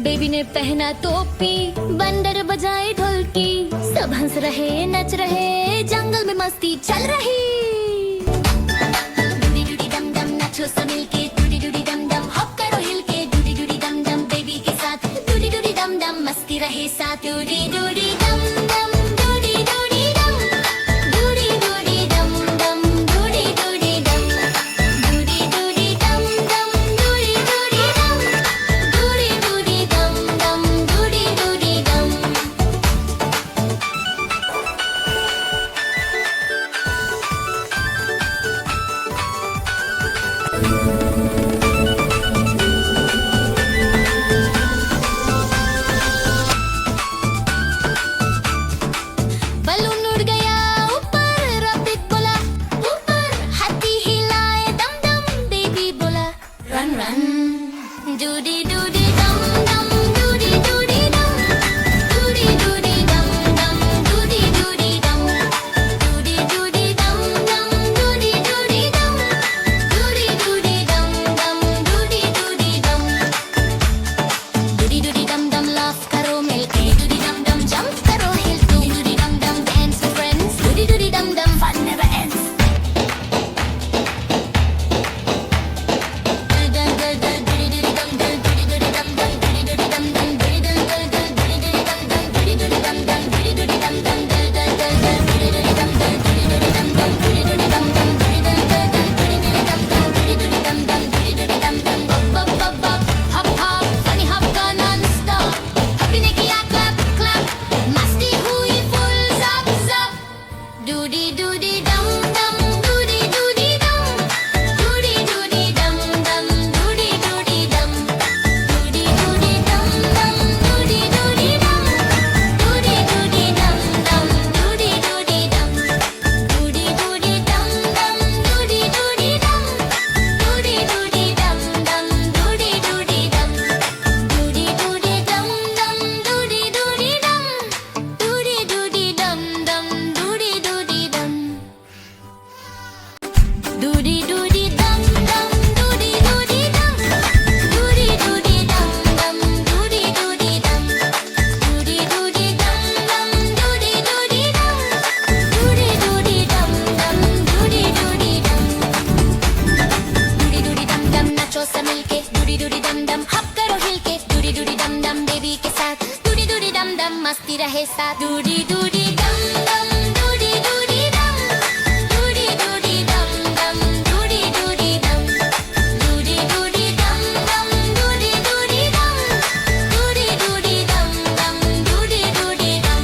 Baby ने पहना टोपी, बंदर बजाए ढोलकी, सब हंस रहे नच रहे, जंगल में मस्ती चल रही। डूडी डूडी डम डम नाचो सब मिलके, डूडी डूडी डम डम हॉप करो हिल के, डूडी डूडी डम डम बेबी के साथ, डूडी डूडी डम डम मस्ती रहे साथ, डूडी डूडी डम डम डूडी डूडी डम, डूडी डूडी डम डम डूडी डूडी डम, डूडी डूडी डम डम डूडी डूडी डम, डूडी डूडी डम डम डूडी डूडी डम। बलून उड़ गया ऊपर, रॉकेट बोला ऊपर, हाथी हिलाए दम दम, बेबी बोला रन रन, डूडी डूडी डम डम डूडी डूडी डम, डूडी डूडी डम डम डूडी डूडी डम, डूडी डूडी डम डम डूडी डूडी डम, डूडी डूडी डम डम डूडी डूडी डम, डूडी डूडी डम डम लाफ करो मिलके, डूडी डम डम जंप करो हिल टू, डूडी डम डम dance with friends, Dudi Dudi डम डम fun never ends। Hop hop funny hop का non-stop, हपी ने किया clap clap, मस्ती हुई full zap zap, Dudi Dudi डम डम डूडी डूडी डम, डूडी डूडी डम डम डूडी डूडी डम, डूडी डूडी डम डम डूडी डूडी डम, डूडी डूडी डम डम डूडी डूडी डम, डूडी डूडी डम डम डूडी डूडी डम, डूडी डूडी डम डम डूडी डूडी डम, डूडी डूडी डम डम डूडी डूडी डम, डूडी डूडी डम डम डूडी डूडी डम, डूडी डूडी डम डम डूडी डूडी डम, डूडी डूडी डम डम डूडी डूडी डम, डूडी डूडी डम डम डूडी डूडी डम, डूडी डूडी डम डम डूडी डूडी डम, डूडी डूडी डम डम नाचो सब मिलके, डूडी डूडी डम डम हप करो हिल के, डूडी डूडी डम डम बेबी के साथ, डूडी डूडी डम डम मस्ती रहे साथ, डूडी डूडी डम डम डूडी डूडी डम, डूडी डूडी डम डम डूडी डूडी डम, डूडी डूडी डम डम डूडी डूडी डम, डूडी डूडी डम डम डूडी डूडी डम।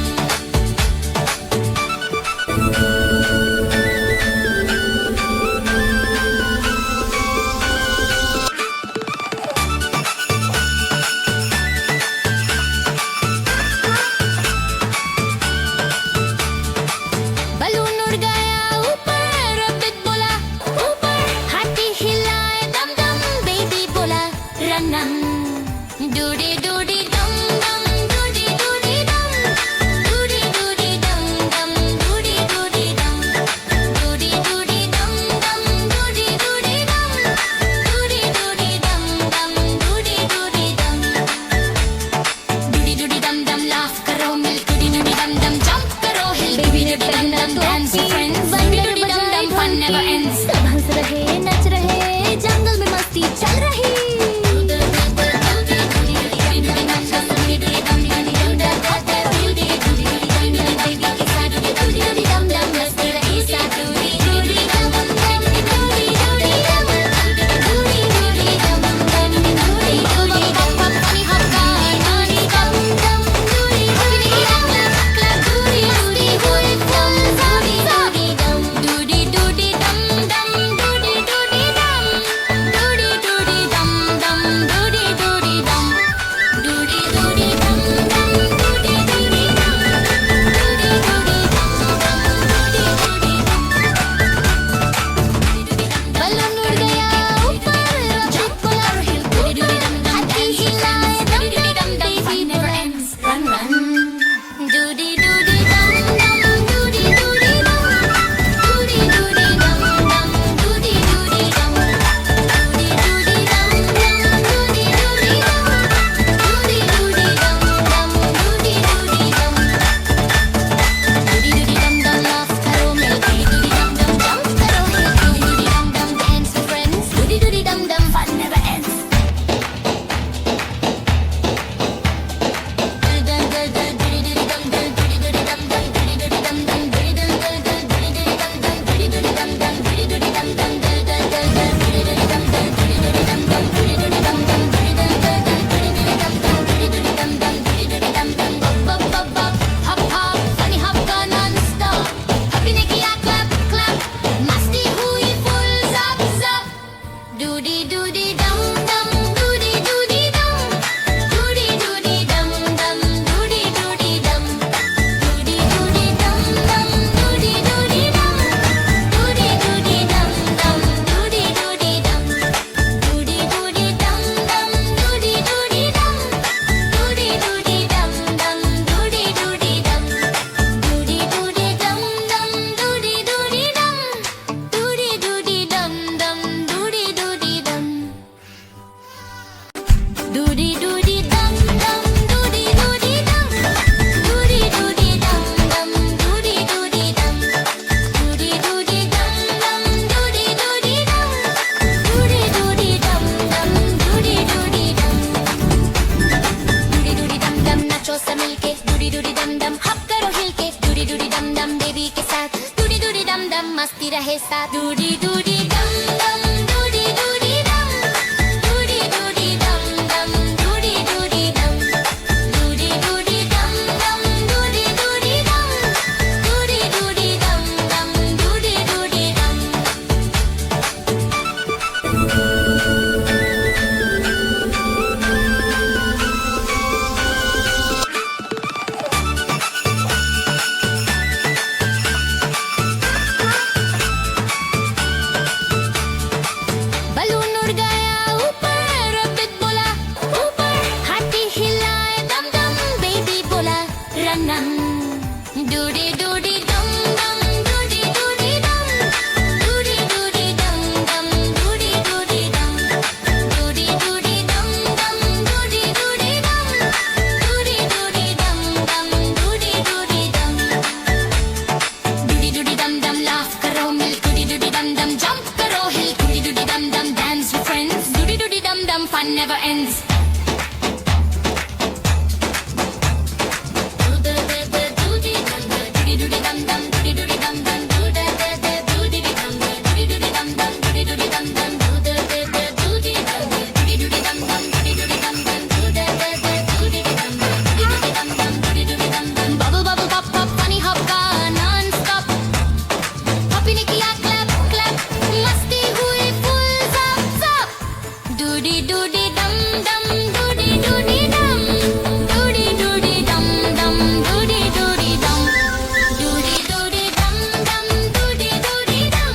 बलून उड़ गया ऊपर, रॉकेट बोला ऊपर, हाथी हिलाए दम दम, बेबी बोला रनम, डूडी डूडी डम डम डूडी डूडी डम, डूडी डूडी डम डम डूडी डूडी डम, डूडी डूडी डम डम डूडी डूडी डम, डूडी डूडी डम डम डूडी डूडी डम, डूडी डूडी डम डम लाफ करो मिल, डूडी डूडी डम डम जंप करो हिल, बेबी ने पहना dance with friends, Dudi Dudi डम डम fun never ends, सब हंस रहे नच रहे, जंगल में मस्ती चल रही। Doody doody dum dum, doody doody dum. Doody doody dum dum, doody doody dum. Doody doody dum dum, doody doody dum. Doody doody dum dum, doody doody dum. Doody doody dum dum, नाचो सब मिलके. Doody doody dum dum, हप करो हिल के. Doody doody dum dum, baby के साथ. Doody doody dum dum, मस्ती रहे साथ. Doody doody dum dum, doody doody dum. Doody doody dum dum, doody doody dum. Doody doody dum dum, doody doody dum. Doody doody dum dum, doody doody dum. Balloon उड़ गया ऊपर, rabbit बोला ऊपर, हाथी हिलाए दम दम, बेबी बोला रनम. डूडी डूडी दम दम, डूडी डूडी दम. डूडी डूडी दम दम, डूडी डूडी दम. डूडी डूडी दम दम, डूडी डूडी दम. डूडी डूडी दम दम, डूडी डूडी दम. डूडी डूडी दम दम, लाफ करो मिल. डूडी डूडी दम दम, जंप करो हिल. Doody doody dum dum, dance with friends. Doody doody dum dum, fun never ends. Doody doody dum dum, doody doody dum dum, doody doody dum dum, doody doody dum dum, doody doody dum dum, doody doody dum dum, doody doody dum dum, doody doody dum dum, doody doody dum dum, doody doody dum dum, doody doody dum dum, doody doody dum dum. Bubble bubble pop pop, funny hop का non-stop. Poppy ने किया clap clap, मस्ती हुई full zap zap. Doody doody dum dum, doody doody dum. Doody doody dum dum, doody doody dum. Doody doody dum dum, doody doody dum.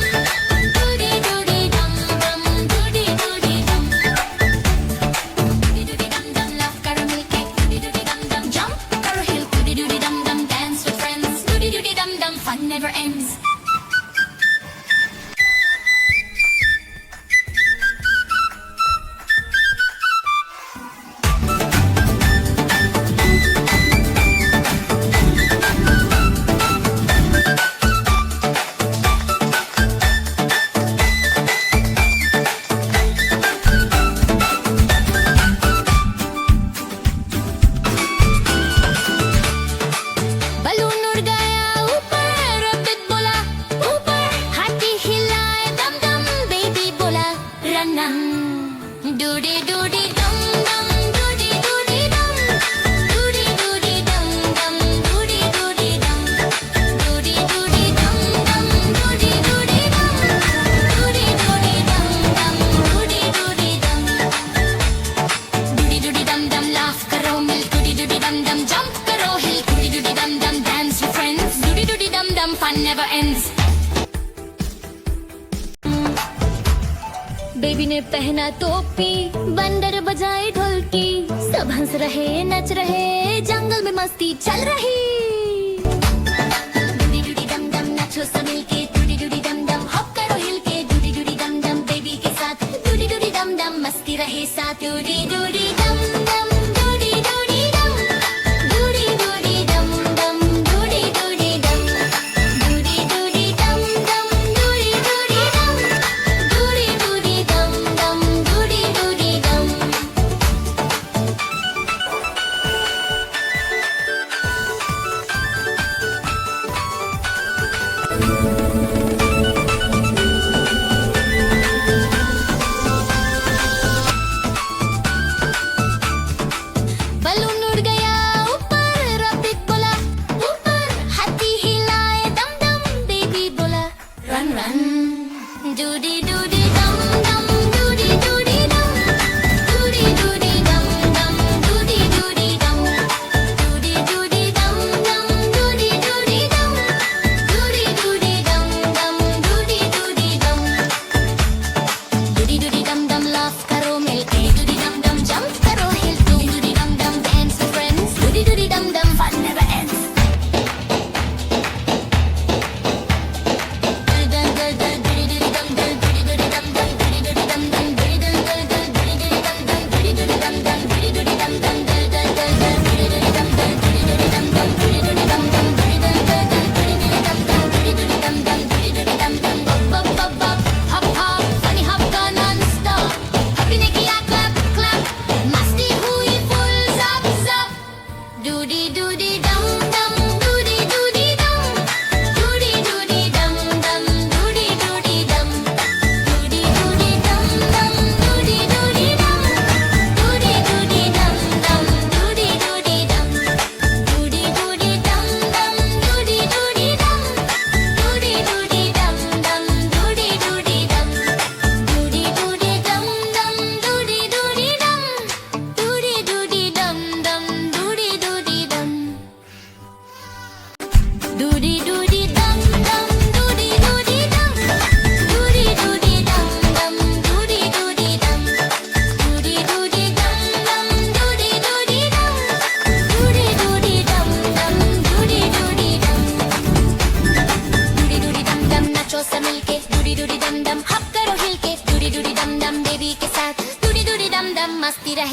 Doody doody dum dum, doody doody dum. Doody doody dum dum, laugh करो मिलके. Doody doody dum dum, jump करो hill. Doody doody dum dum, dance with friends. Doody doody dum dum, fun never ends. Balloon उड़ गया ऊपर, rabbit बोला ऊपर, हाथी हिलाए दम दम, बेबी बोला रनम. डूडी डूडी दम दम, डूडी डूडी दम. डूडी डूडी दम दम, डूडी डूडी दम. डूडी डूडी दम दम, डूडी डूडी दम. डूडी डूडी दम दम, डूडी डूडी दम. डूडी डूडी दम दम, लाफ करो मिल. डूडी डूडी दम दम, जंप करो हिल. डूडी डूडी dum dum, dance with friends. Doody doody dum dum, fun never ends. Baby ने पहना टोपी, बंदर बजाए ढोलकी, सब हंस रहे नच रहे, जंगल में मस्ती चल रही. डूडी डूडी दम दम, नाचो सब मिलके. डूडी डूडी दम दम, हॉप करो हिल के. डूडी डूडी दम दम, बेबी के साथ. डूडी डूडी दम दम, मस्ती रहे साथ. डूडी डूडी दम दम, डूडी डूडी दम. डूडी डूडी दम दम, डूडी डूडी दम. डूडी डूडी दम दम, डूडी डूडी दम. डूडी डूडी दम दम, डूडी डूडी दम. बलून उड़ गया ऊपर, रबिट बोला ऊपर, हाथी हिलाए दम दम, बेबी बोला रन रन. डूडी डूडी दम दम, डूडी डूडी दम. डूडी डूडी दम दम, डूडी डूडी दम. डूडी डूडी दम दम, डूडी डूडी दम. डूडी डूडी दम दम, डूडी डूडी दम. डूडी डूडी दम दम, लाफ करो मिलके. डूडी दम दम, जंप करो हिल. डूडी डूडी दम दम, dance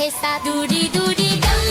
है साथ दूरी दूरी दम